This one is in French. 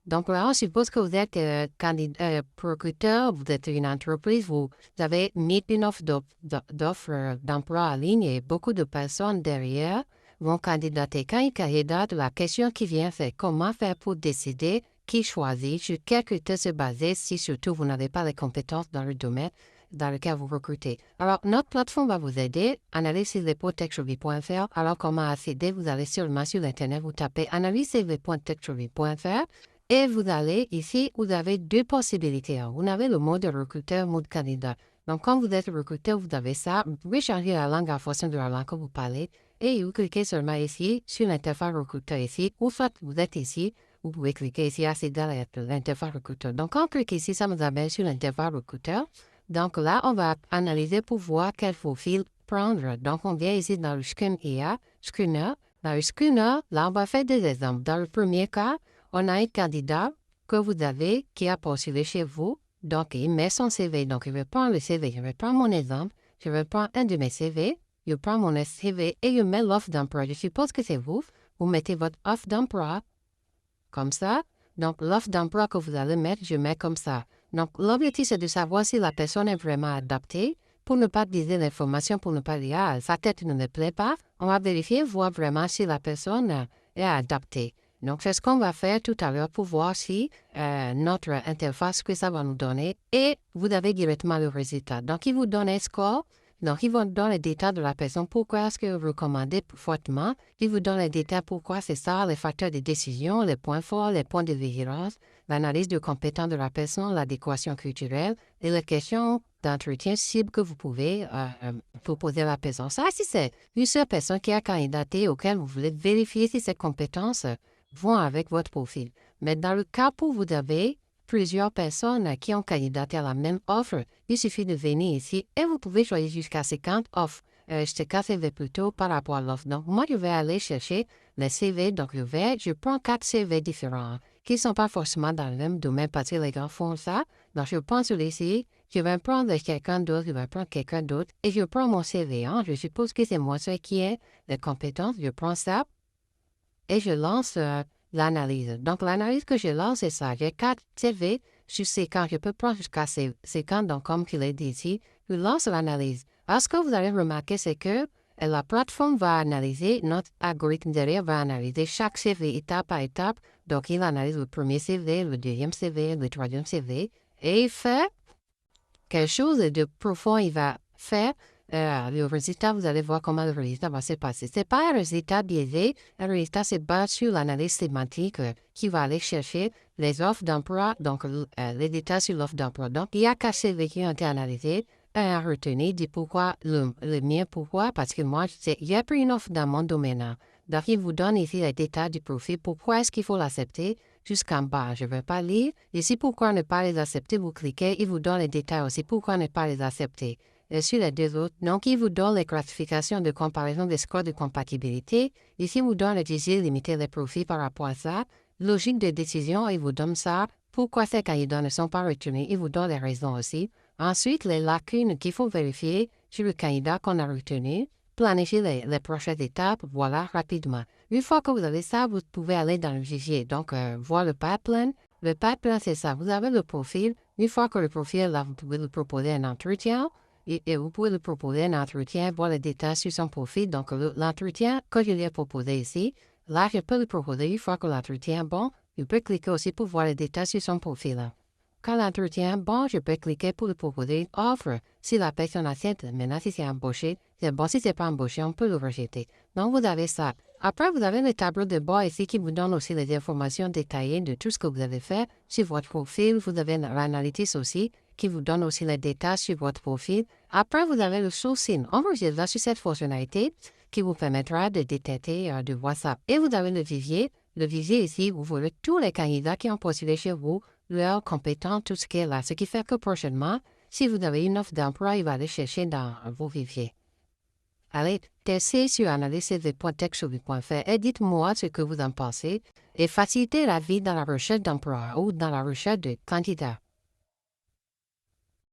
Donc là, on suppose que vous êtes recruteur, vous êtes une entreprise, vous avez mis une offre d'offre d'emploi en ligne et beaucoup de personnes derrière vont candidater. Quand ils candidatent, la question qui vient, c'est comment faire pour décider qui choisit, sur quels critères se baser si surtout vous n'avez pas les compétences dans le domaine dans lequel vous recrutez. Alors, notre plateforme va vous aider. analysecv.techreview.fr. Alors, comment accéder? Vous allez seulement sur l'Internet, vous tapez analysecv.techreview.fr. Et vous allez ici, vous avez deux possibilités. Vous avez le mode recruteur, mode candidat. Donc, quand vous êtes recruteur, vous avez ça. Vous pouvez changer la langue en fonction de la langue que vous parlez. Et vous cliquez seulement ici, sur l'interface recruteur ici. Ou soit vous êtes ici, vous pouvez cliquer ici, accéder à l'interface recruteur. Donc, quand on clique ici, ça nous amène sur l'interface recruteur. Donc là, on va analyser pour voir quel profil prendre. Donc, on vient ici dans le screener. Dans le screener, là, on va faire des exemples. Dans le premier cas, on a un candidat que vous avez qui a postulé chez vous. Donc, il met son CV. Donc, je vais prendre le CV. Je vais prendre mon exemple. Je vais prendre un de mes CV. Je prends mon CV et je mets l'offre d'emploi. Je suppose que c'est vous. Vous mettez votre offre d'emploi comme ça. Donc, l'offre d'emploi que vous allez mettre, je mets comme ça. Donc, l'objectif, c'est de savoir si la personne est vraiment adaptée. Pour ne pas diser l'information, pour ne pas dire, ah, sa tête ne me plaît pas, on va vérifier, voir vraiment si la personne est adaptée. Donc, c'est ce qu'on va faire tout à l'heure pour voir si notre interface, que ça va nous donner. Et vous avez directement le résultat. Donc, il vous donne un score. Donc, il vous donne les détails de la personne. Pourquoi est-ce que vous recommandez fortement? Il vous donne les détails pourquoi c'est ça, les facteurs de décision, les points forts, les points de vigilance, l'analyse de compétences de la personne, l'adéquation culturelle et les questions d'entretien cible que vous pouvez proposer à la personne. Ça, si c'est une seule personne qui a candidaté auquel vous voulez vérifier si ses compétences vont avec votre profil. Mais dans le cas où vous avez plusieurs personnes qui ont candidaté à la même offre, il suffit de venir ici et vous pouvez choisir jusqu'à 50 offres. Jusqu'à CV plutôt par rapport à l'offre. Donc, moi, je vais aller chercher les CV. Donc, je prends 4 CV différents qui ne sont pas forcément dans le même domaine parce que les gens font ça. Donc, je prends celui-ci, je vais prendre quelqu'un d'autre, je vais prendre quelqu'un d'autre et je prends mon CV. Je suppose que c'est moi celui qui est les compétences. Je prends ça et je lance l'analyse. Donc, l'analyse que je lance, c'est ça. J'ai 4 CV sur 50. Je peux prendre jusqu'à 50. Donc, comme je l'ai dit ici, je lance l'analyse. Alors, ce que vous allez remarquer, c'est que la plateforme va analyser, notre algorithme derrière va analyser chaque CV étape par étape. Donc, il analyse le premier CV, le deuxième CV, le troisième CV. Et il fait quelque chose de profond. Il va faire le résultat, vous allez voir comment le résultat va se passer. Ce n'est pas un résultat biaisé. Le résultat se base sur l'analyse sémantique qui va aller chercher les offres d'emploi, donc les détails sur l'offre d'emploi. Donc, il y a 4 CV qui ont été analysés. Un à retenir, dit pourquoi, le mien, pourquoi, parce que moi, j'ai pris une offre dans mon domaine. Donc, il vous donne ici les détails du profil. Pourquoi est-ce qu'il faut l'accepter jusqu'en bas? Je ne vais pas lire. Ici, pourquoi ne pas les accepter? Vous cliquez, il vous donne les détails aussi. Pourquoi ne pas les accepter? Et sur les deux autres, donc, il vous donne les classifications de comparaison des scores de compatibilité. Ici, il vous donne le désir limiter les profils par rapport à ça. Logique de décision, il vous donne ça. Pourquoi ces candidats ne sont pas retenus? Il vous donne les raisons aussi. Ensuite, les lacunes qu'il faut vérifier sur le candidat qu'on a retenu. Planifier les prochaines étapes, voilà, rapidement. Une fois que vous avez ça, vous pouvez aller dans le vivier. Donc, voir le pipeline. Le pipeline, c'est ça. Vous avez le profil. Une fois que le profil est là, vous pouvez lui proposer un entretien. Et vous pouvez lui proposer un entretien, voir les détails sur son profil. Donc, l'entretien que je lui ai proposé ici, là, je peux lui proposer, une fois que l'entretien est bon, je peux cliquer aussi pour voir les détails sur son profil. Quand l'entretien est bon, je peux cliquer pour lui proposer une offre. Si la personne accepte, maintenant, si c'est embauché, c'est bon. Si c'est pas embauché, on peut le rejeter. Donc, vous avez ça. Après, vous avez le tableau de bord ici qui vous donne aussi les informations détaillées de tout ce que vous avez fait sur votre profil. Vous avez l'analytics aussi qui vous donne aussi les détails sur votre profil. Après, vous avez le sourcing. On reviendra sur cette fonctionnalité qui vous permettra de détecter de WhatsApp. Et vous avez le vivier. Le vivier ici, vous voyez tous les candidats qui ont postulé chez vous, leurs compétences, tout ce qui est là. Ce qui fait que prochainement, si vous avez une offre d'emploi, il va aller chercher dans vos viviers. Allez, testez sur analysecv.techreview.fr et dites-moi ce que vous en pensez et facilitez la vie dans la recherche d'emploi ou dans la recherche de candidats.